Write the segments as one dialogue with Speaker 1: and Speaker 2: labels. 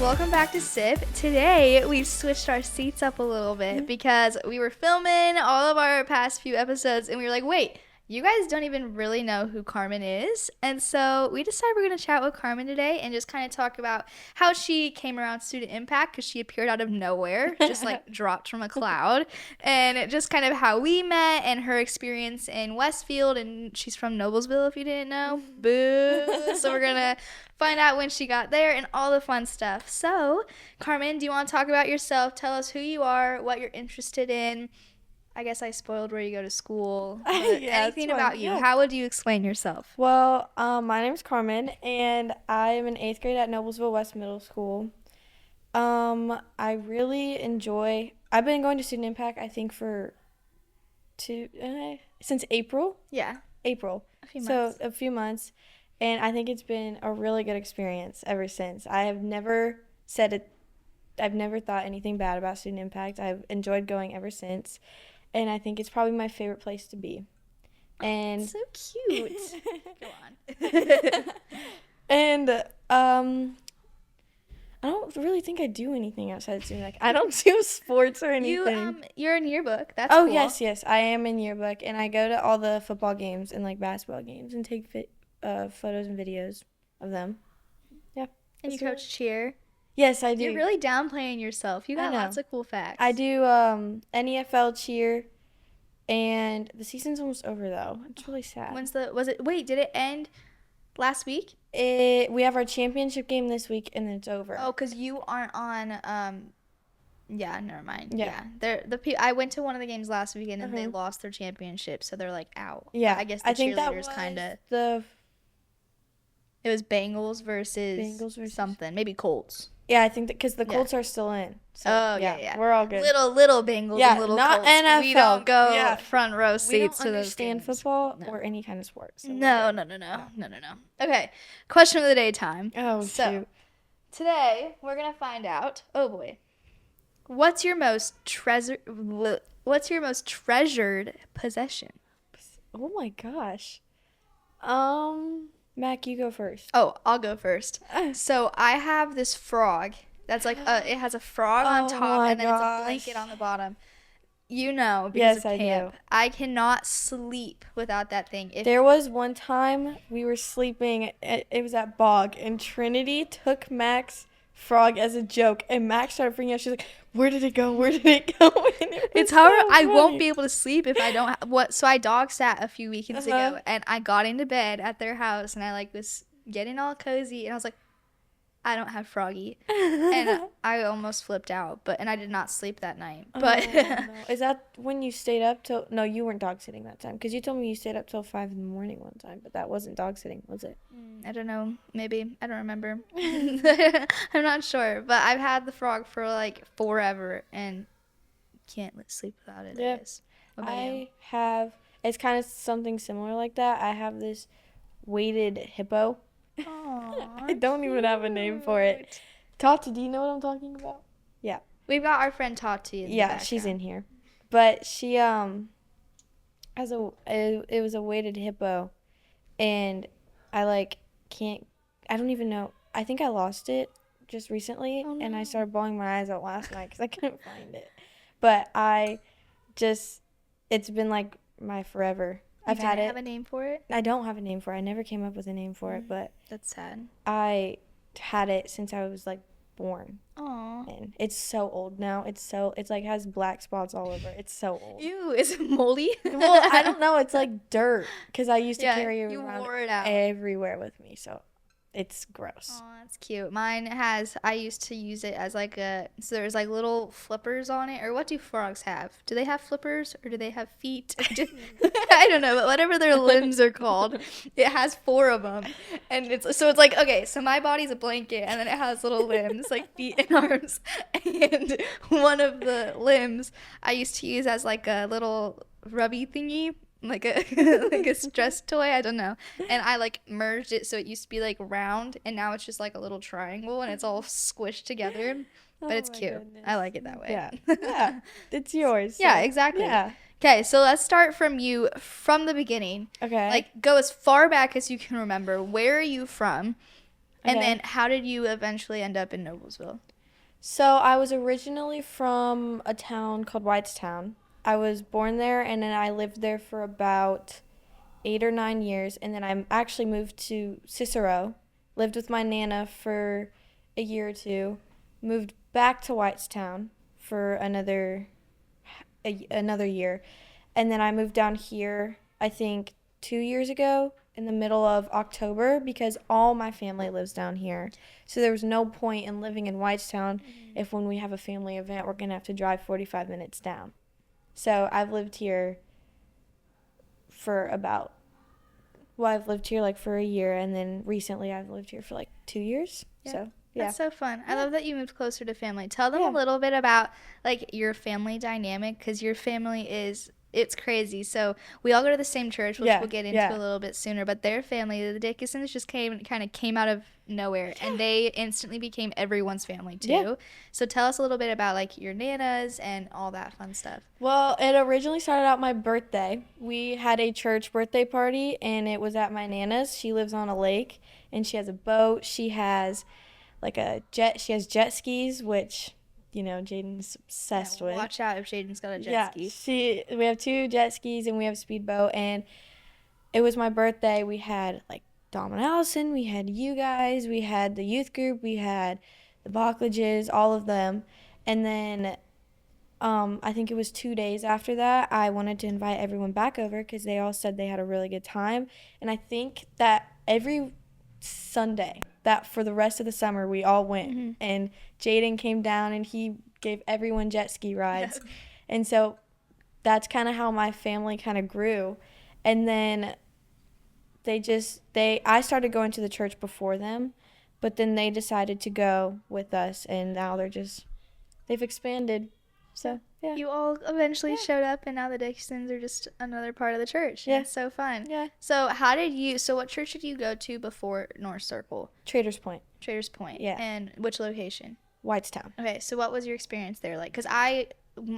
Speaker 1: welcome back to SIP. Today, we've switched our seats up a little bit because we were filming all of our past few episodes and we were like, wait, you guys don't even really know who Carmen is. And so we decided we're going to chat with Carmen today and just kind of talk about how she came around Student Impact because she appeared out of nowhere, just like dropped from a cloud. And just kind of how we met and her experience in Westfield. And she's from Noblesville, if you didn't know. Boo. So we're going to find out when she got there and all the fun stuff. So, Carmen, do you want to talk about yourself? Tell us who you are, what you're interested in. I guess I spoiled where you go to school. Anything about you. Yeah. How would you explain yourself?
Speaker 2: Well, my name is Carmen, and I am in 8th grade at Noblesville West Middle School. I really enjoy... I've been going to Student Impact, I think, since April.
Speaker 1: Yeah.
Speaker 2: April.
Speaker 1: A few months.
Speaker 2: So, a few months. And I think it's been a really good experience ever since. I have never I've never thought anything bad about Student Impact. I've enjoyed going ever since. And I think it's probably my favorite place to be. And
Speaker 1: so cute. Go on.
Speaker 2: And I don't really think I do anything outside of Student Impact. I don't do sports or anything.
Speaker 1: You're in yearbook. That's cool.
Speaker 2: Yes. I am in yearbook. And I go to all the football games and like basketball games and take photos and videos of them. Yeah.
Speaker 1: And you coach cheer.
Speaker 2: Yes, I do.
Speaker 1: You're really downplaying yourself. You got lots of cool facts.
Speaker 2: I do NEFL cheer, and the season's almost over though. It's really sad.
Speaker 1: Did it end last week?
Speaker 2: We have our championship game this week, and then it's over.
Speaker 1: Oh, because you aren't on. Yeah, never mind.
Speaker 2: Yeah.
Speaker 1: I went to one of the games last weekend and they lost their championship, so they're like out.
Speaker 2: Yeah,
Speaker 1: but I guess the cheerleaders kind of. It was Bengals versus something, maybe Colts.
Speaker 2: Yeah, I think that because the Colts are still in. So,
Speaker 1: yeah.
Speaker 2: We're all good.
Speaker 1: Little Bengals and little
Speaker 2: not
Speaker 1: Colts.
Speaker 2: NFL.
Speaker 1: We don't go front row seats
Speaker 2: to those games. We don't understand football or any kind of sport. So
Speaker 1: no. Okay, question of the day time.
Speaker 2: Oh, shoot.
Speaker 1: Today, we're going to find out, oh boy, what's your most treasured possession?
Speaker 2: Oh my gosh. Mac, you go first.
Speaker 1: Oh, I'll go first. So I have this frog that's like it has a frog on top and then it's a blanket on the bottom. You know, because of camp. I cannot sleep without that thing.
Speaker 2: There was one time we were sleeping, it was at Bog, and Trinity took Mac's frog as a joke, and Max started freaking out. She's like, where did it go?
Speaker 1: It's hard. I won't be able to sleep if I don't so I dog sat a few weekends ago, and I got into bed at their house, and I was getting all cozy, and I was like, I don't have Froggy, and I almost flipped out, and I did not sleep that night. But
Speaker 2: no. Is that when you stayed up till? No, you weren't dog sitting that time because you told me you stayed up till 5 a.m. one time, but that wasn't dog sitting, was it?
Speaker 1: I don't know. Maybe I don't remember. I'm not sure, but I've had the frog for forever and can't sleep without it.
Speaker 2: Yep. I have. It's kind of something similar like that. I have this weighted hippo.
Speaker 1: Aww,
Speaker 2: I don't even have a name for it. Tati, do you know what I'm talking about? Yeah.
Speaker 1: We've got our friend Tati in the background.
Speaker 2: She's in here. But she has it was a weighted hippo, and I don't even know. I think I lost it just recently, and I started bawling my eyes out last night because I couldn't find it. But it's been my forever. I've had it.
Speaker 1: Have a name for it?
Speaker 2: I don't have a name for it. I never came up with a name for it, but
Speaker 1: that's sad.
Speaker 2: I had it since I was born.
Speaker 1: Aww.
Speaker 2: And it's so old now. It's has black spots all over. It's so old.
Speaker 1: Ew, is it moldy?
Speaker 2: Well, I don't know. It's like dirt because I used to carry it around
Speaker 1: wore it out
Speaker 2: everywhere with me. So it's gross.
Speaker 1: Oh, that's cute. Mine I used to use it as so there's little flippers on it. Or what do frogs have? Do they have flippers or do they have feet? I don't know, but whatever their limbs are called, it has 4 of them. And so my body's a blanket and then it has little limbs feet and arms. And one of the limbs I used to use as a little rubby thingy. Like a stress toy, I don't know, and I merged it so it used to be round and now it's just a little triangle and it's all squished together, but it's cute. Goodness. I like it that way.
Speaker 2: Yeah, it's yours.
Speaker 1: So. Yeah, exactly.
Speaker 2: Yeah.
Speaker 1: Okay, so let's start from the beginning.
Speaker 2: Okay.
Speaker 1: Go as far back as you can remember. Where are you from? And
Speaker 2: Okay.
Speaker 1: then how did you eventually end up in Noblesville?
Speaker 2: So I was originally from a town called Whitestown. I was born there, and then I lived there for about 8 or 9 years, and then I actually moved to Cicero, lived with my nana for a year or two, moved back to Whitestown for another year, and then I moved down here, I think 2 years ago in the middle of October because all my family lives down here. So there was no point in living in Whitestown if when we have a family event we're going to have to drive 45 minutes down. So I've lived here for about I've lived here like for a year, and then recently I've lived here for like 2 years.
Speaker 1: Yeah.
Speaker 2: So yeah.
Speaker 1: That's so fun. I love that you moved closer to family. Tell them
Speaker 2: Yeah.
Speaker 1: a little bit about like your family dynamic because your family it's crazy. So we all go to the same church, which
Speaker 2: Yeah,
Speaker 1: we'll get into
Speaker 2: yeah.
Speaker 1: a little bit sooner. But their family, the Dickinsons, just came out of nowhere, and they instantly became everyone's family too.
Speaker 2: Yeah.
Speaker 1: So tell us a little bit about like your nanas and all that fun stuff.
Speaker 2: Well, it originally started out my birthday. We had a church birthday party, and it was at my nana's. She lives on a lake, and she has a boat. She has she has jet skis, which, Jaden's obsessed with.
Speaker 1: Watch out if Jaden's got a jet ski.
Speaker 2: We have 2 jet skis, and we have a speedboat, and it was my birthday. We had like Dom and Allison, we had you guys, we had the youth group, we had the Bocklages, all of them. And then I think it was 2 days after that, I wanted to invite everyone back over because they all said they had a really good time. And I think that every Sunday, that for the rest of the summer, we all went.
Speaker 1: Mm-hmm.
Speaker 2: And Jaden came down and he gave everyone jet ski rides. Yep. And so that's kind of how my family kind of grew. And then I started going to the church before them, but then they decided to go with us, and now they've expanded. So, yeah.
Speaker 1: You all eventually showed up, and now the Dickinsons are just another part of the church.
Speaker 2: Yeah.
Speaker 1: It's so fun.
Speaker 2: Yeah.
Speaker 1: So what church did you go to before North Circle?
Speaker 2: Traders Point.
Speaker 1: Traders Point.
Speaker 2: Yeah.
Speaker 1: And which location?
Speaker 2: Whitestown.
Speaker 1: Okay, so what was your experience there like? Because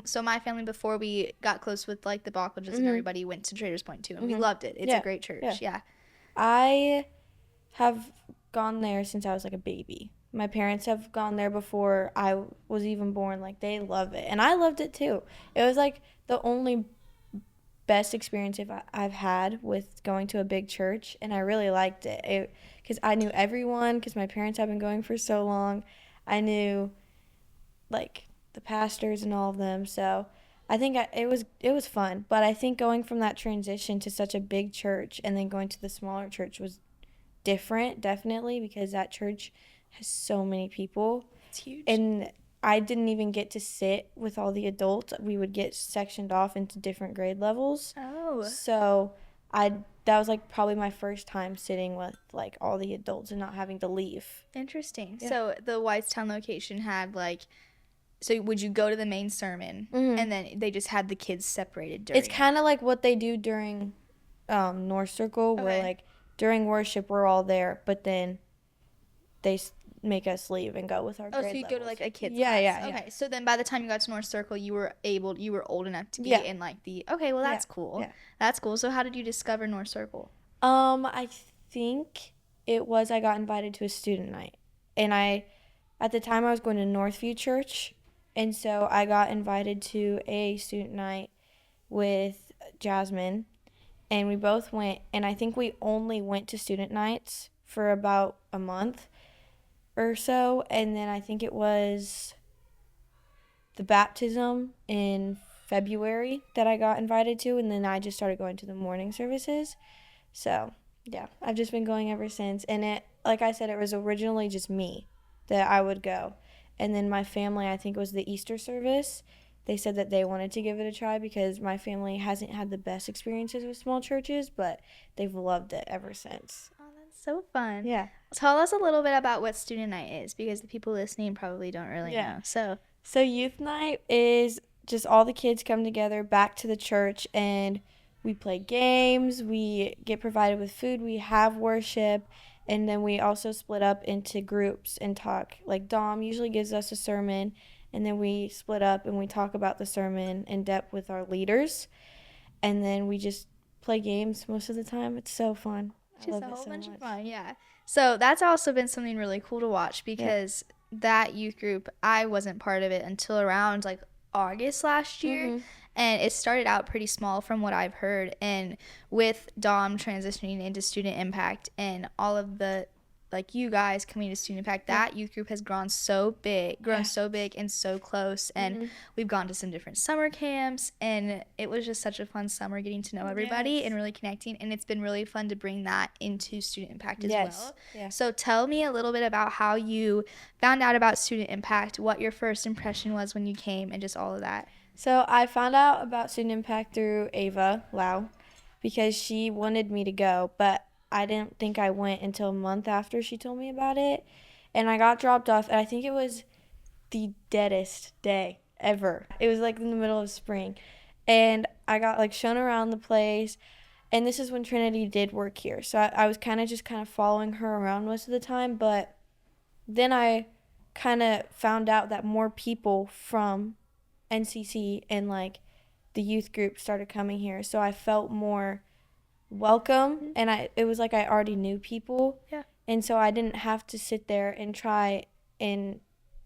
Speaker 1: so my family, before we got close with like the Bocklages and everybody, went to Traders Point too, and we loved it. It's a great church. Yeah.
Speaker 2: I have gone there since I was like a baby. My parents have gone there before I was even born. Like, they love it, and I loved it too. It was like the only best experience I've had with going to a big church, and I really liked it because I knew everyone, because my parents have been going for so long. I knew like the pastors and all of them, so I think it was fun. But I think going from that transition to such a big church and then going to the smaller church was different, definitely, because that church has so many people.
Speaker 1: It's huge.
Speaker 2: And I didn't even get to sit with all the adults. We would get sectioned off into different grade levels.
Speaker 1: Oh.
Speaker 2: So that was like probably my first time sitting with like all the adults and not having to leave.
Speaker 1: Interesting.
Speaker 2: Yeah.
Speaker 1: So the Whitestown location had like, so would you go to the main sermon and then they just had the kids separated during
Speaker 2: It's kind of like what they do during North Circle, where like during worship we're all there, but then they make us leave and go with our grade
Speaker 1: so you
Speaker 2: levels.
Speaker 1: go to like a kid's
Speaker 2: class.
Speaker 1: Yeah. Okay, so then by the time you got to North Circle, you were old enough to be in like that's cool.
Speaker 2: Yeah.
Speaker 1: That's cool. So how did you discover North Circle?
Speaker 2: I think I got invited to a student night, and at the time I was going to Northview Church, and so I got invited to a student night with Jasmine, and we both went, and I think we only went to student nights for about a month or so, and then I think it was the baptism in February that I got invited to, and then I just started going to the morning services. So, yeah, I've just been going ever since, and like I said, it was originally just me that I would go, and then my family, I think it was the Easter service, they said that they wanted to give it a try because my family hasn't had the best experiences with small churches, but they've loved it ever since.
Speaker 1: Oh, that's so fun.
Speaker 2: Yeah.
Speaker 1: Tell us a little bit about what student night is, because the people listening probably don't really know.
Speaker 2: So youth night is just all the kids come together back to the church, and we play games, we get provided with food, we have worship, and then we also split up into groups and talk. Like Dom usually gives us a sermon, and then we split up and we talk about the sermon in depth with our leaders, and then we just play games most of the time. It's so fun.
Speaker 1: Just a whole bunch of fun, yeah. So that's also been something really cool to watch because that youth group, I wasn't part of it until around like August last year. And it started out pretty small from what I've heard. And with Dom transitioning into Student Impact and all of the, like you guys coming to Student Impact, that youth group has grown so big and so close. And we've gone to some different summer camps. And it was just such a fun summer getting to know everybody and really connecting. And it's been really fun to bring that into Student Impact as well. Yeah. So tell me a little bit about how you found out about Student Impact, what your first impression was when you came, and just all of that.
Speaker 2: So I found out about Student Impact through Ava Lau because she wanted me to go, but I didn't think I went until a month after she told me about it. And I got dropped off, and I think it was the deadest day ever. It was like in the middle of spring. And I got like shown around the place. And this is when Trinity did work here. So I was kind of following her around most of the time. But then I kind of found out that more people from NCC and like the youth group started coming here, so I felt more welcome, and it was like I already knew people, and so I didn't have to sit there and try and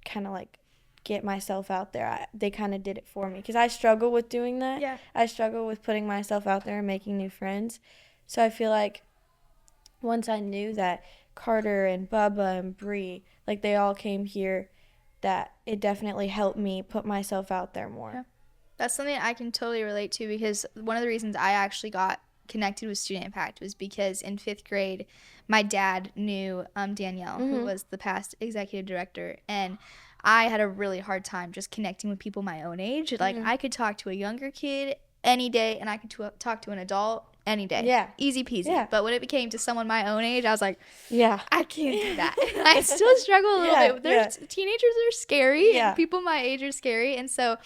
Speaker 2: kind of like get myself out there. They kind of did it for me because I struggle with doing that. I struggle with putting myself out there and making new friends, so I feel like once I knew that Carter and Bubba and Bree, like they all came here, that it definitely helped me put myself out there more.
Speaker 1: Yeah. That's something I can totally relate to because one of the reasons I actually got connected with Student Impact was because in 5th grade, my dad knew Danielle, who was the past executive director, and I had a really hard time just connecting with people my own age. Like, I could talk to a younger kid any day, and I could talk to an adult any day. Yeah. Easy peasy. Yeah. But when it became to someone my own age, I was like, I can't do that. I still struggle a little bit. Teenagers are scary, and people my age are scary. And so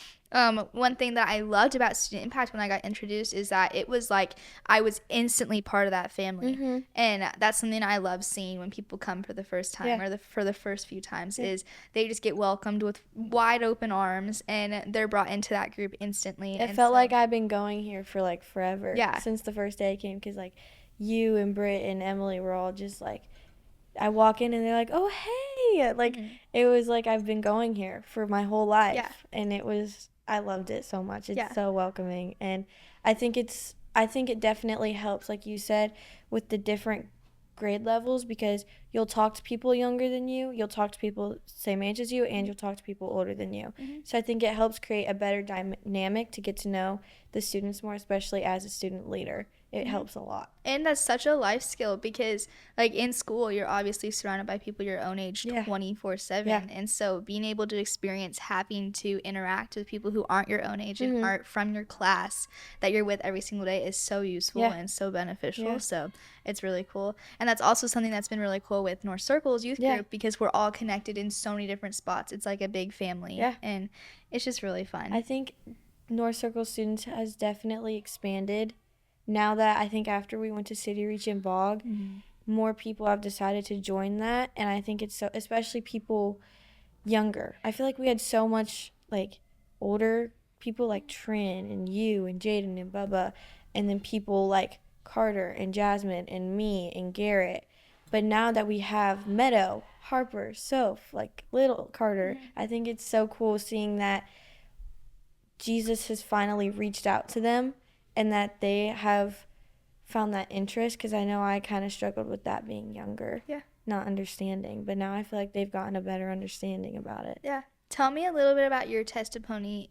Speaker 1: one thing that I loved about Student Impact when I got introduced is that it was like I was instantly part of that family. And that's something I love seeing when people come for the first time or for the first few times is they just get welcomed with wide open arms and they're brought into that group instantly.
Speaker 2: It felt like I've been going here for like forever since the first day I came, because like you and Britt and Emily were all just like, I walk in and they're like, oh, hey, like it was like I've been going here for my whole life, and I loved it so much. It's so welcoming, and I think it definitely helps, like you said, with the different grade levels, because you'll talk to people younger than you, you'll talk to people same age as you, and you'll talk to people older than you. So I think it helps create a better dynamic to get to know the students more, especially as a student leader. It helps a lot.
Speaker 1: And that's such a life skill because, like, in school, you're obviously surrounded by people your own age 24/7. And so being able to experience having to interact with people who aren't your own age and aren't from your class that you're with every single day is so useful and so beneficial. So it's really cool. And that's also something that's been really cool with North Circle's youth group because we're all connected in so many different spots. It's like a big family. And it's just really fun.
Speaker 2: I think North Circle students has definitely expanded. Now that I think after we went to City Reach and Bog, more people have decided to join that. And I think it's so, especially people younger. I feel like we had so much like older people like Trin and you and Jaden and Bubba, and then people like Carter and Jasmine and me and Garrett. But now that we have Meadow, Harper, Soph, like little Carter, I think it's so cool seeing that Jesus has finally reached out to them and that they have found that interest, because I know I kind of struggled with that being younger, not understanding. But now I feel like they've gotten a better understanding about it.
Speaker 1: Yeah. Tell me a little bit about your testimony,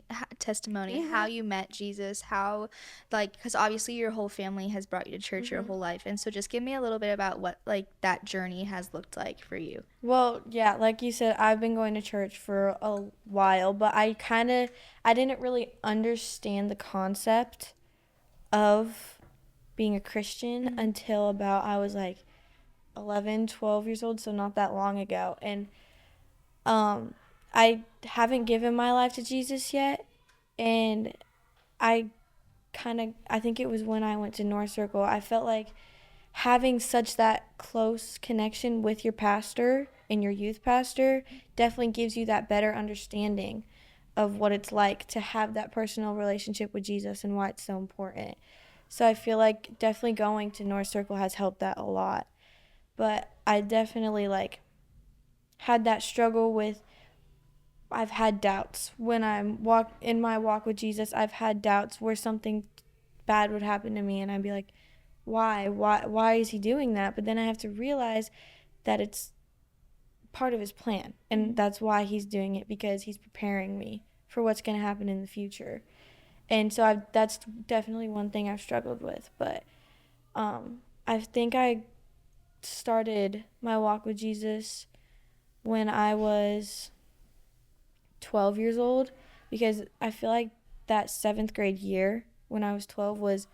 Speaker 1: how you met Jesus, how, like, because obviously your whole family has brought you to church your whole life. And so just give me a little bit about what, like, that journey has looked like for you.
Speaker 2: Well, yeah, like you said, I've been going to church for a while, but I didn't really understand the concept of being a Christian until about I was like 11, 12 years old, so not that long ago. And I haven't given my life to Jesus yet, and I think it was when I went to North Circle, I felt like having such that close connection with your pastor and your youth pastor definitely gives you that better understanding of what it's like to have that personal relationship with Jesus and why it's so important. So I feel like definitely going to North Circle has helped that a lot. But I definitely like had that struggle with, I've had doubts when I'm in my walk with Jesus. I've had doubts where something bad would happen to me and I'd be like, why is he doing that? But then I have to realize that it's part of his plan, and that's why he's doing it, because he's preparing me for what's going to happen in the future. And so that's definitely one thing I've struggled with. But I think I started my walk with Jesus when I was 12 years old, because I feel like that 7th grade year when I was 12 was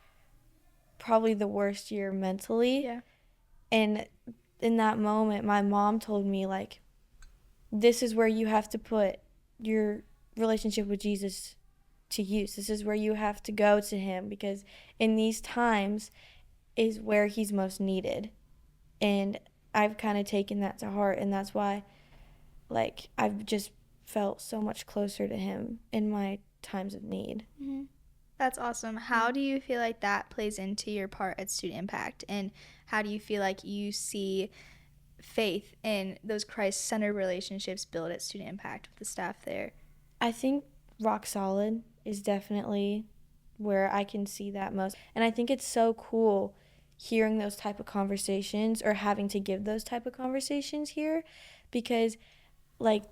Speaker 2: probably the worst year mentally.
Speaker 1: Yeah.
Speaker 2: And in that moment, my mom told me, like, this is where you have to put your relationship with Jesus to use. This is where you have to go to him, because in these times is where he's most needed. And I've kind of taken that to heart, and that's why, like, I've just felt so much closer to him in my times of need.
Speaker 1: Mm-hmm. That's awesome. How do you feel like that plays into your part at Student Impact, and how do you feel like you see faith in those Christ-centered relationships built at Student Impact with the staff there?
Speaker 2: I think rock solid is definitely where I can see that most. And I think it's so cool hearing those type of conversations, or having to give those type of conversations here, because like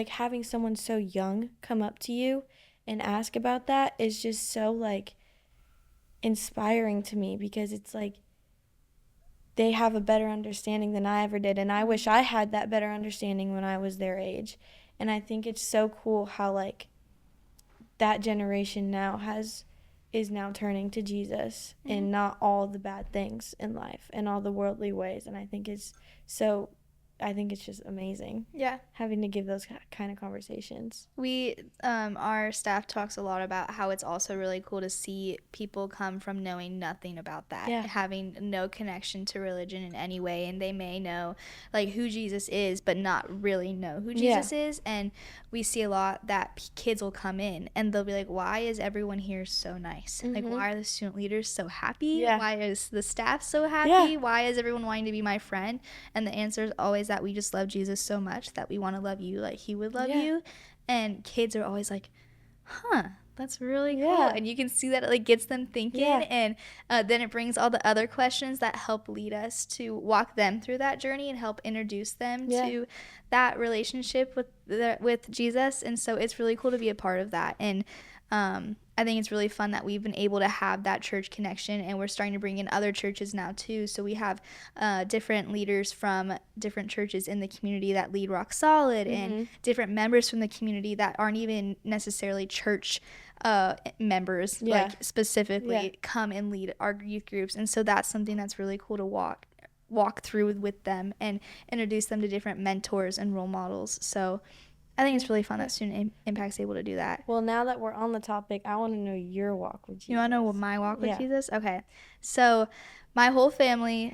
Speaker 2: having someone so young come up to you and ask about that is just so like inspiring to me, because it's like they have a better understanding than I ever did, and I wish I had that better understanding when I was their age. And I think it's so cool how like that generation now is now turning to Jesus, and not all the bad things in life and all the worldly ways. And I think it's just amazing.
Speaker 1: Yeah.
Speaker 2: Having to give those kind of conversations.
Speaker 1: Our staff talks a lot about how it's also really cool to see people come from knowing nothing about that, having no connection to religion in any way, and they may know like who Jesus is, but not really know who Jesus is. And we see a lot that kids will come in and they'll be like, why is everyone here so nice? Like, why are the student leaders so happy? Why is the staff so happy? Why is everyone wanting to be my friend? And the answer is always that we just love Jesus so much that we want to love you like he would love you. And kids are always like, that's really cool. And you can see that it like gets them thinking, and then it brings all the other questions that help lead us to walk them through that journey and help introduce them to that relationship with Jesus. And so it's really cool to be a part of that. And I think it's really fun that we've been able to have that church connection, and we're starting to bring in other churches now too. So we have different leaders from different churches in the community that lead Rock Solid, and different members from the community that aren't even necessarily church members, like specifically come and lead our youth groups. And so that's something that's really cool to walk through with them and introduce them to different mentors and role models. So I think it's really fun that Student Impact's able to do that.
Speaker 2: Well, now that we're on the topic, I want to know your walk with Jesus.
Speaker 1: You want to know my walk with Jesus? Okay. So my whole family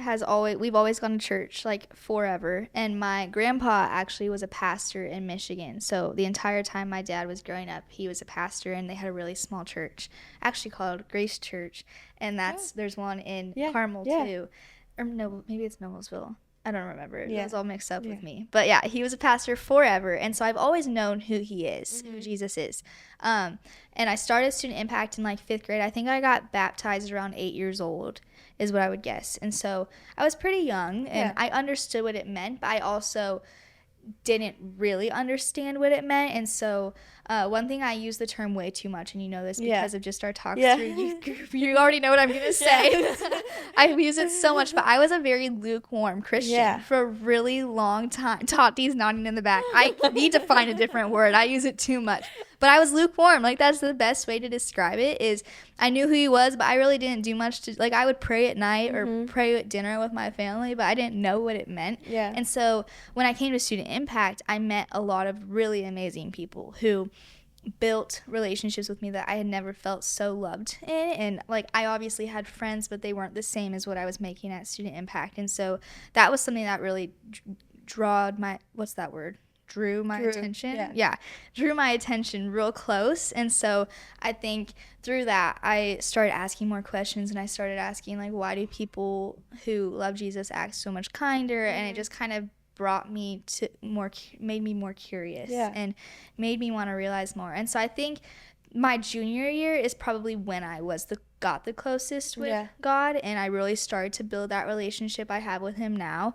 Speaker 1: we've always gone to church, like forever. And my grandpa actually was a pastor in Michigan. So the entire time my dad was growing up, he was a pastor, and they had a really small church, actually called Grace Church. And there's one in Carmel too. Or no, maybe it's Noblesville. I don't remember. It was all mixed up with me. But yeah, he was a pastor forever. And so I've always known who he is, who Jesus is. And I started Student Impact in like 5th grade. I think I got baptized around 8 years old is what I would guess. And so I was pretty young, and I understood what it meant, but I also didn't really understand what it meant. And so one thing, I use the term way too much, and you know this because of just our talks through youth group. You already know what I'm gonna say. I use it so much, but I was a very lukewarm Christian for a really long time. Tati's nodding in the back. I need to find a different word. I use it too much. But I was lukewarm. Like, that's the best way to describe it. Is I knew who he was, but I really didn't do much to, like, I would pray at night or pray at dinner with my family, but I didn't know what it meant. And so when I came to Student Impact, I met a lot of really amazing people who built relationships with me that I had never felt so loved in. And like, I obviously had friends, but they weren't the same as what I was making at Student Impact. And so that was something that really drawed my, what's that word? drew my attention.
Speaker 2: Yeah.
Speaker 1: Drew my attention real close. And so I think through that, I started asking more questions, and I started asking, like, why do people who love Jesus act so much kinder? And it just kind of brought me to made me more curious and made me want to realize more. And so I think my junior year is probably when I got the closest with God, and I really started to build that relationship I have with him now.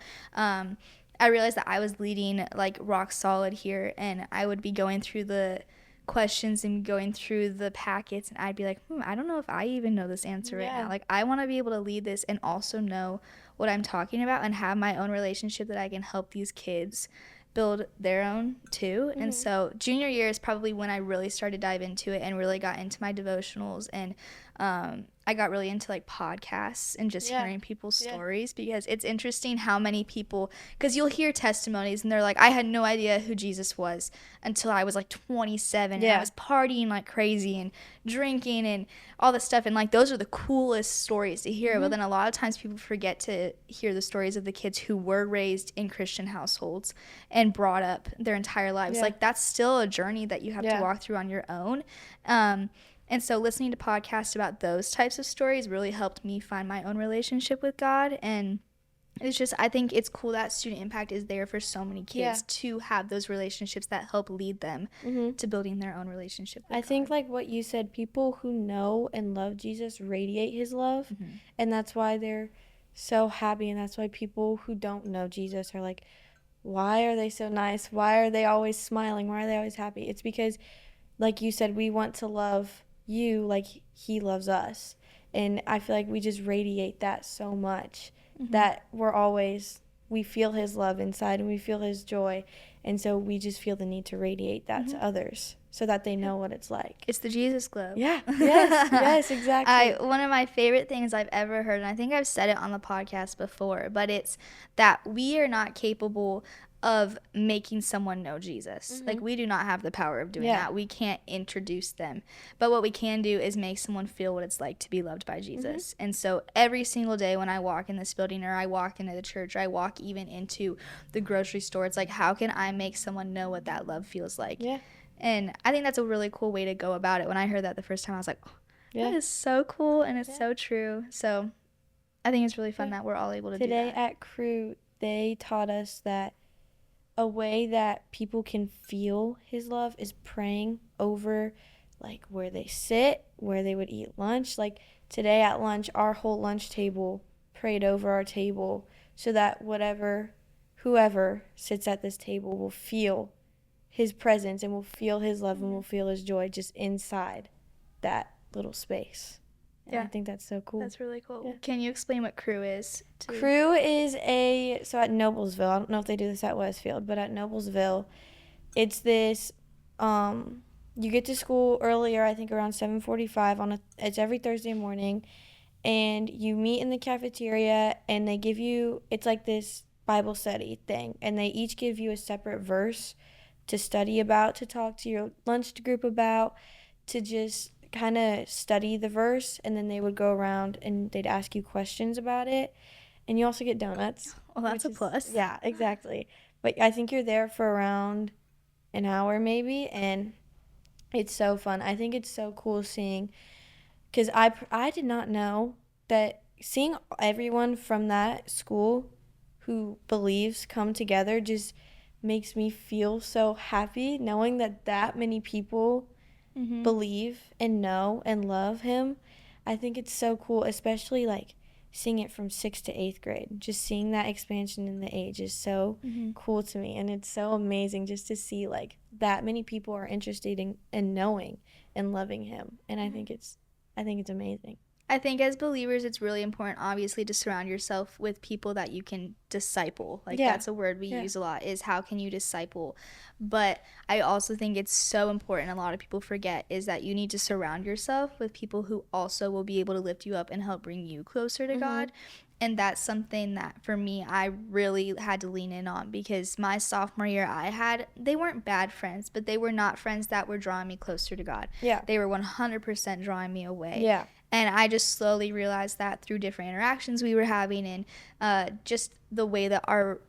Speaker 1: I realized that I was leading like rock solid here, and I would be going through the questions and going through the packets, and I'd be like, I don't know if I even know this answer right now. Like, I want to be able to lead this and also know what I'm talking about and have my own relationship that I can help these kids build their own too. And so junior year is probably when I really started to dive into it and really got into my devotionals, and I got really into like podcasts and just hearing people's stories, because it's interesting how many people, because you'll hear testimonies and they're like, I had no idea who Jesus was until I was like 27 and I was partying like crazy and drinking and all this stuff, and like those are the coolest stories to hear. But then a lot of times people forget to hear the stories of the kids who were raised in Christian households and brought up their entire lives. Like, that's still a journey that you have to walk through on your own. And so listening to podcasts about those types of stories really helped me find my own relationship with God. And it's just, I think it's cool that Student Impact is there for so many kids to have those relationships that help lead them to building their own relationship with God.
Speaker 2: I think, like what you said, people who know and love Jesus radiate his love. And that's why they're so happy. And that's why people who don't know Jesus are like, why are they so nice? Why are they always smiling? Why are they always happy? It's because, like you said, we want to love you like he loves us, and I feel like we just radiate that so much that we feel his love inside and we feel his joy, and so we just feel the need to radiate that to others so that they know what it's like.
Speaker 1: It's the Jesus glow.
Speaker 2: Yes, exactly.
Speaker 1: One of my favorite things I've ever heard, and I think I've said it on the podcast before, but it's that we are not capable of making someone know Jesus. Like, we do not have the power of doing that. We can't introduce them. But what we can do is make someone feel what it's like to be loved by Jesus. And so every single day when I walk in this building, or I walk into the church, or I walk even into the grocery store, it's like, how can I make someone know what that love feels like? And I think that's a really cool way to go about it. When I heard that the first time, I was like, that is so cool, and it's so true. So I think it's really fun that we're all able to do that.
Speaker 2: Today at Crew, they taught us that a way that people can feel his love is praying over, like, where they sit, where they would eat lunch. Like, today at lunch, our whole lunch table prayed over our table so that whoever sits at this table will feel his presence and will feel his love and will feel his joy just inside that little space. And I think that's so cool.
Speaker 1: That's really cool. Can you explain what Crew is?
Speaker 2: Crew is so at Noblesville, I don't know if they do this at Westfield, but at Noblesville, it's this, you get to school earlier, I think around 7:45 it's every Thursday morning, and you meet in the cafeteria, and they give you, it's like this Bible study thing, and they each give you a separate verse to study about, to talk to your lunch group about, to just kind of study the verse, and then they would go around and they'd ask you questions about it, and you also get donuts.
Speaker 1: Well, that's a plus.
Speaker 2: Yeah, exactly. But I think you're there for around an hour maybe, and it's so fun. I think it's so cool seeing, because I did not know that seeing everyone from that school who believes come together just makes me feel so happy, knowing that many people believe and know and love him. I think it's so cool, especially like seeing it from 6th to 8th grade. Just seeing that expansion in the age is so cool to me, and it's so amazing just to see like that many people are interested in knowing and loving him, and I think it's amazing.
Speaker 1: I think as believers, it's really important, obviously, to surround yourself with people that you can disciple. Like, that's a word we use a lot, is how can you disciple? But I also think it's so important, a lot of people forget, is that you need to surround yourself with people who also will be able to lift you up and help bring you closer to God. And that's something that, for me, I really had to lean in on, because my sophomore year, they weren't bad friends, but they were not friends that were drawing me closer to God. They were 100% drawing me away. And I just slowly realized that through different interactions we were having, and just the way that our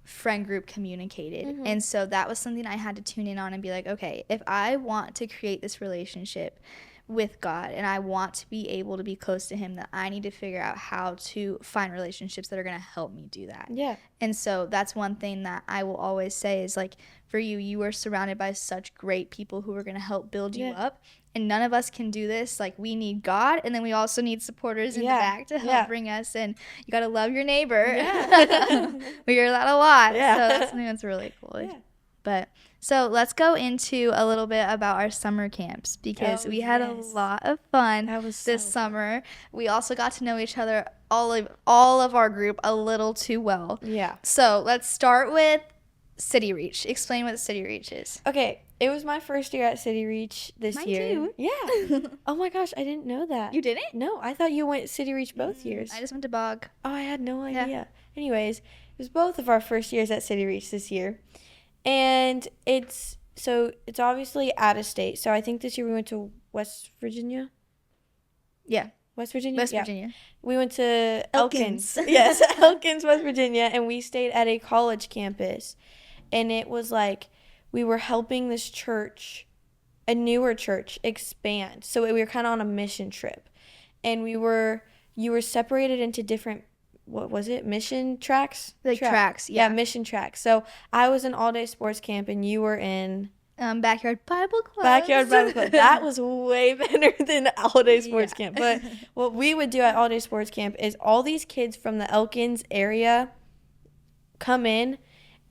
Speaker 1: friend group communicated. And so that was something I had to tune in on and be like, okay, if I want to create this relationship with God and I want to be able to be close to him, that I need to figure out how to find relationships that are going to help me do that.
Speaker 2: Yeah.
Speaker 1: And so that's one thing that I will always say is like, for you were surrounded by such great people who are going to help build you up. And none of us can do this. Like, we need God, and then we also need supporters in the back to help bring us. And you got to love your neighbor. We hear that a lot. So that's something that's really cool. But so let's go into a little bit about our summer camps, because we had a lot of fun this summer. We also got to know each other, all of our group, a little too well. Yeah. So let's start with City Reach. Explain what City Reach is.
Speaker 2: Okay. It was my first year at City Reach this year.
Speaker 1: Mine too.
Speaker 2: Yeah. Oh my gosh, I didn't know that.
Speaker 1: You didn't?
Speaker 2: No, I thought you went City Reach both years.
Speaker 1: I just went to Bog.
Speaker 2: Oh, I had no idea. Yeah. Anyways, it was both of our first years at City Reach this year. And it's obviously out of state. So I think this year we went to West Virginia.
Speaker 1: Yeah.
Speaker 2: West Virginia?
Speaker 1: West Virginia.
Speaker 2: We went to Elkins. Yes, Elkins, West Virginia. And we stayed at a college campus. And it was like, we were helping this church, a newer church, expand. So we were kind of on a mission trip. And you were separated into different, what was it, mission tracks?
Speaker 1: Like tracks, yeah.
Speaker 2: Yeah, mission tracks. So I was in all-day sports camp, and you were in...
Speaker 1: Backyard Bible Club.
Speaker 2: Backyard Bible Club. That was way better than all-day sports camp. But what we would do at all-day sports camp is all these kids from the Elkins area come in,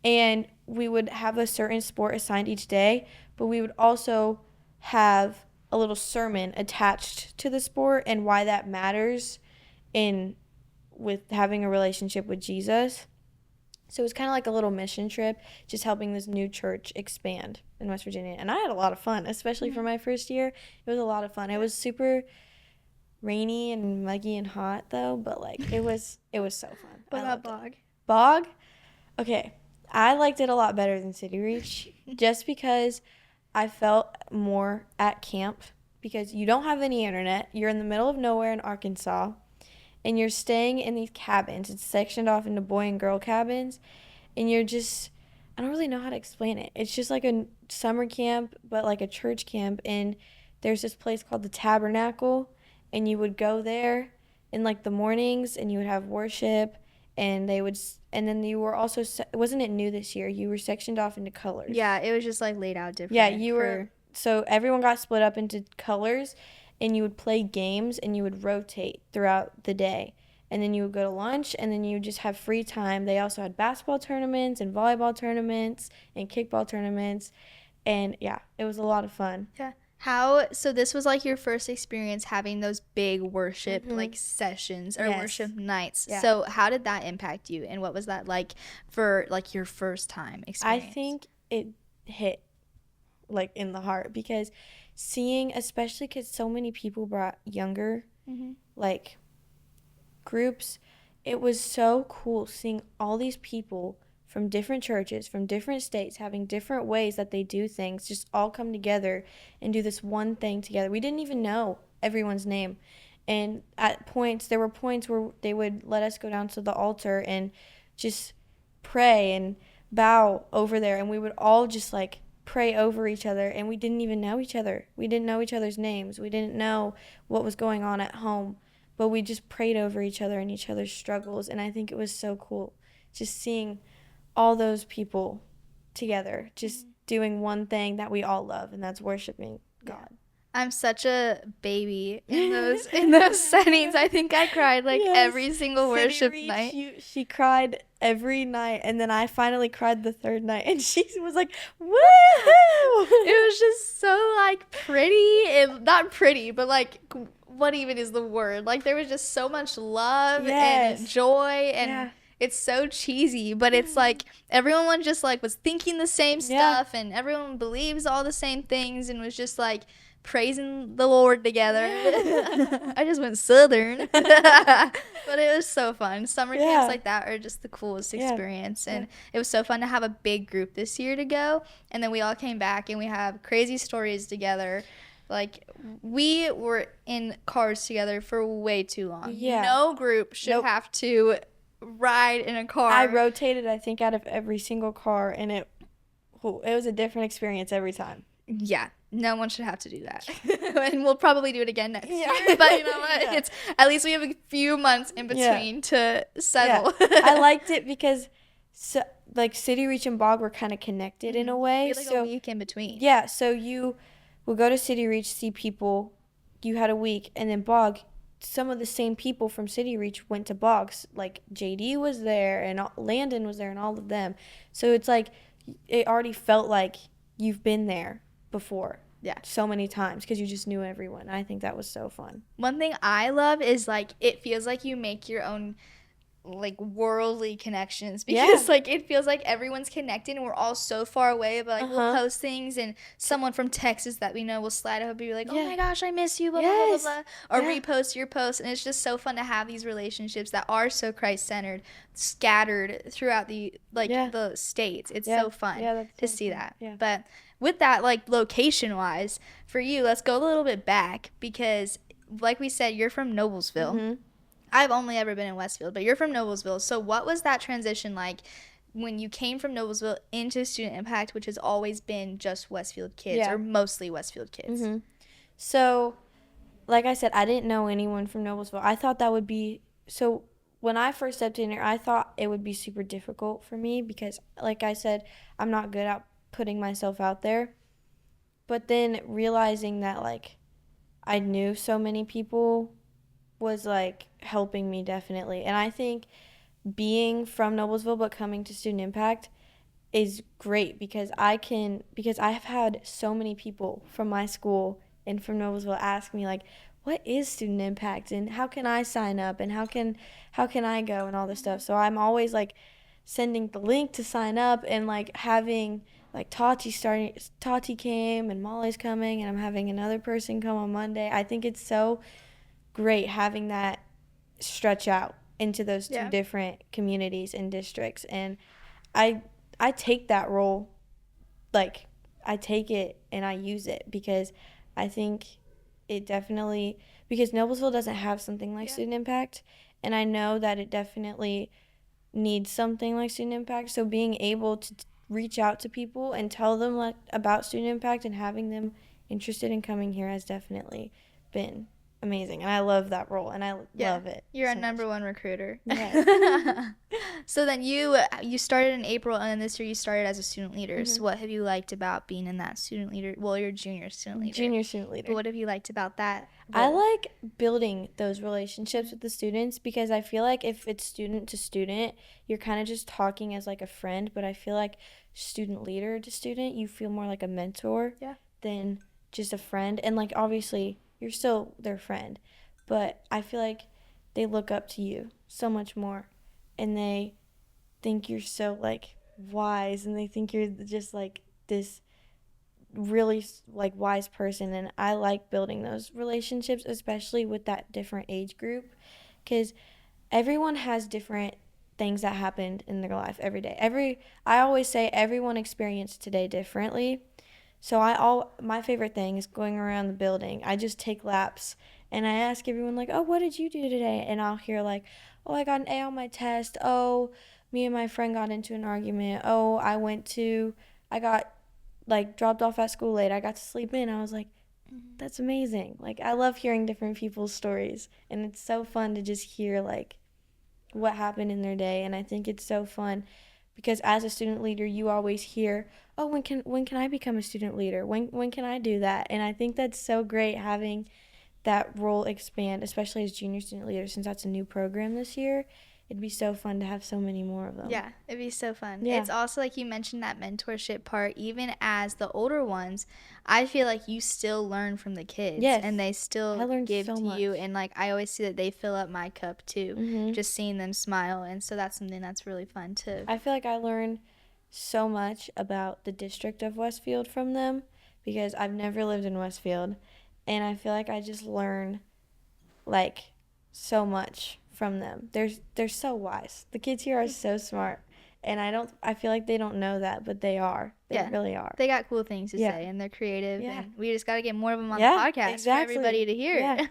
Speaker 2: and we would have a certain sport assigned each day, but we would also have a little sermon attached to the sport and why that matters with having a relationship with Jesus. So it was kind of like a little mission trip, just helping this new church expand in West Virginia. And I had a lot of fun, especially for my first year. It was a lot of fun. It was super rainy and muggy and hot though, but like it was so fun.
Speaker 1: What about Bog?
Speaker 2: Bog? Okay. I liked it a lot better than City Reach just because I felt more at camp, because you don't have any internet. You're in the middle of nowhere in Arkansas, and you're staying in these cabins. It's sectioned off into boy and girl cabins, and you're just, I don't really know how to explain it. It's just like a summer camp, but like a church camp, and there's this place called the Tabernacle, and you would go there in like the mornings, and you would have worship, and then you were also, wasn't it new this year? You were sectioned off into colors.
Speaker 1: Yeah, it was just like laid out different.
Speaker 2: Yeah, so everyone got split up into colors, and you would play games, and you would rotate throughout the day. And then you would go to lunch, and then you would just have free time. They also had basketball tournaments and volleyball tournaments and kickball tournaments. And yeah, it was a lot of fun.
Speaker 1: Yeah. So this was like your first experience having those big worship like sessions or worship nights. Yeah. So how did that impact you, and what was that like for like your first time experience?
Speaker 2: I think it hit like in the heart, because seeing, especially because so many people brought younger like groups, it was so cool seeing all these people from different churches, from different states, having different ways that they do things, just all come together and do this one thing together. We didn't even know everyone's name. And there were points where they would let us go down to the altar and just pray and bow over there. And we would all just like pray over each other. And we didn't even know each other. We didn't know each other's names. We didn't know what was going on at home. But we just prayed over each other and each other's struggles. And I think it was so cool just seeing all those people together, just doing one thing that we all love, and that's worshiping God.
Speaker 1: I'm such a baby in those settings. I think I cried like every single worship night.
Speaker 2: She cried every night, and then I finally cried the third night, and she was like, woohoo!
Speaker 1: It was just so like pretty, and not pretty, but like, what even is the word? Like, there was just so much love and joy, and it's so cheesy, but it's like everyone just like was thinking the same stuff, and everyone believes all the same things, and was just like praising the Lord together. I just went Southern. But it was so fun. Summer camps like that are just the coolest experience. And it was so fun to have a big group this year to go. And then we all came back and we have crazy stories together. Like, we were in cars together for way too long. Yeah. No group should have to ride in a car.
Speaker 2: I rotated, I think, out of every single car, and it was a different experience every time.
Speaker 1: Yeah, no one should have to do that. And we'll probably do it again next year. But you know what?
Speaker 2: Yeah.
Speaker 1: It's at least we have a few months in between to settle.
Speaker 2: Yeah. I liked it because like City Reach and Bog were kind of connected in a way.
Speaker 1: We had like a week in between.
Speaker 2: Yeah, so you will go to City Reach, see people. You had a week, and then Bog, some of the same people from City Reach went to Boggs. Like JD was there, and Landon was there, and all of them. So it's like it already felt like you've been there before.
Speaker 1: Yeah.
Speaker 2: So many times because you just knew everyone. I think that was so fun.
Speaker 1: One thing I love is like it feels like you make your own like worldly connections because like it feels like everyone's connected and we're all so far away, but like we'll post things and someone from Texas that we know will slide up and be like, oh my gosh, I miss you, blah blah blah blah, or repost your post. And it's just so fun to have these relationships that are so Christ-centered scattered throughout the the states. It's so fun to see that. But with that, like location wise for you, let's go a little bit back because like we said, you're from Noblesville. I've only ever been in Westfield, but you're from Noblesville. So what was that transition like when you came from Noblesville into Student Impact, which has always been just Westfield kids or mostly Westfield kids?
Speaker 2: So, like I said, I didn't know anyone from Noblesville. I thought that would be – so when I first stepped in here, I thought it would be super difficult for me because, like I said, I'm not good at putting myself out there. But then realizing that, like, I knew so many people – was like helping me definitely. And I think being from Noblesville but coming to Student Impact is great because I have had so many people from my school and from Noblesville ask me like, what is Student Impact and how can I sign up and how can I go and all this stuff. So I'm always like sending the link to sign up and like having like Tati came and Molly's coming and I'm having another person come on Monday. I think it's so great having that stretch out into those two different communities and districts, and I take that role, like I take it and I use it because I think it definitely, because Noblesville doesn't have something like Student Impact, and I know that it definitely needs something like Student Impact. So being able to reach out to people and tell them about Student Impact and having them interested in coming here has definitely been amazing, and I love that role, and I love it.
Speaker 1: You're
Speaker 2: so
Speaker 1: a number
Speaker 2: much.
Speaker 1: one recruiter.
Speaker 2: Yes.
Speaker 1: So then you started in April, and then this year you started as a student leader. So what have you liked about being in that student leader? Well, you're junior student leader.
Speaker 2: Junior student leader.
Speaker 1: But what have you liked about that
Speaker 2: role? I like building those relationships with the students because I feel like if it's student to student, you're kind of just talking as like a friend, but I feel like student leader to student, you feel more like a mentor than just a friend. And like obviously you're still their friend, but I feel like they look up to you so much more, and they think you're so like wise, and they think you're just like this really like wise person. And I like building those relationships, especially with that different age group, because everyone has different things that happened in their life every day. I always say everyone experienced today differently. So my favorite thing is going around the building. I just take laps and I ask everyone like, oh, what did you do today? And I'll hear like, oh, I got an A on my test. Oh, me and my friend got into an argument. Oh, I got like dropped off at school late. I got to sleep in. I was like, that's amazing. Like I love hearing different people's stories, and it's so fun to just hear like what happened in their day. And I think it's so fun because as a student leader, you always hear, oh, when can I become a student leader? When can I do that? And I think that's so great having that role expand, especially as junior student leader, since that's a new program this year. It'd be so fun to have so many more of them.
Speaker 1: Yeah, it'd be so fun.
Speaker 2: Yeah.
Speaker 1: It's also like you mentioned that mentorship part. Even as the older ones, I feel like you still learn from the kids.
Speaker 2: Yes.
Speaker 1: And they still give
Speaker 2: so
Speaker 1: to
Speaker 2: much.
Speaker 1: you. And like I always see that they fill up my cup too, just seeing them smile. And so that's something that's really fun too.
Speaker 2: I feel like I learned so much about the district of Westfield from them because I've never lived in Westfield. And I feel like I just learn like so much from them. They're so wise. The kids here are so smart, And I feel like they don't know that, but they are. They really are.
Speaker 1: They got cool things to say, and they're creative.
Speaker 2: Yeah.
Speaker 1: And we just got to get more of them on the podcast for everybody to hear.
Speaker 2: Yeah.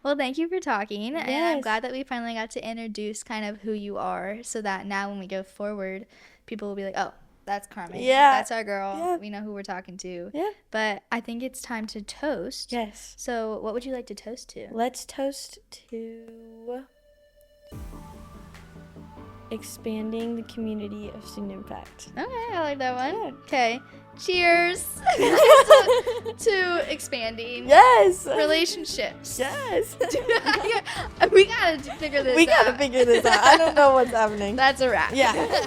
Speaker 1: Well, thank you for talking.
Speaker 2: Yes.
Speaker 1: And I'm glad that we finally got to introduce kind of who you are, so that now when we go forward, people will be like, oh, that's Carmen.
Speaker 2: Yeah.
Speaker 1: That's our girl.
Speaker 2: Yeah.
Speaker 1: We know who we're talking to.
Speaker 2: Yeah.
Speaker 1: But I think it's time to toast.
Speaker 2: Yes.
Speaker 1: So what would you like to toast to?
Speaker 2: Let's toast to expanding the community of student impact.
Speaker 1: Okay, I like that one.
Speaker 2: Yeah.
Speaker 1: Okay. Cheers to expanding relationships.
Speaker 2: Yes.
Speaker 1: We gotta figure this out.
Speaker 2: We gotta figure this out. I don't know what's happening.
Speaker 1: That's a wrap.
Speaker 2: Yeah.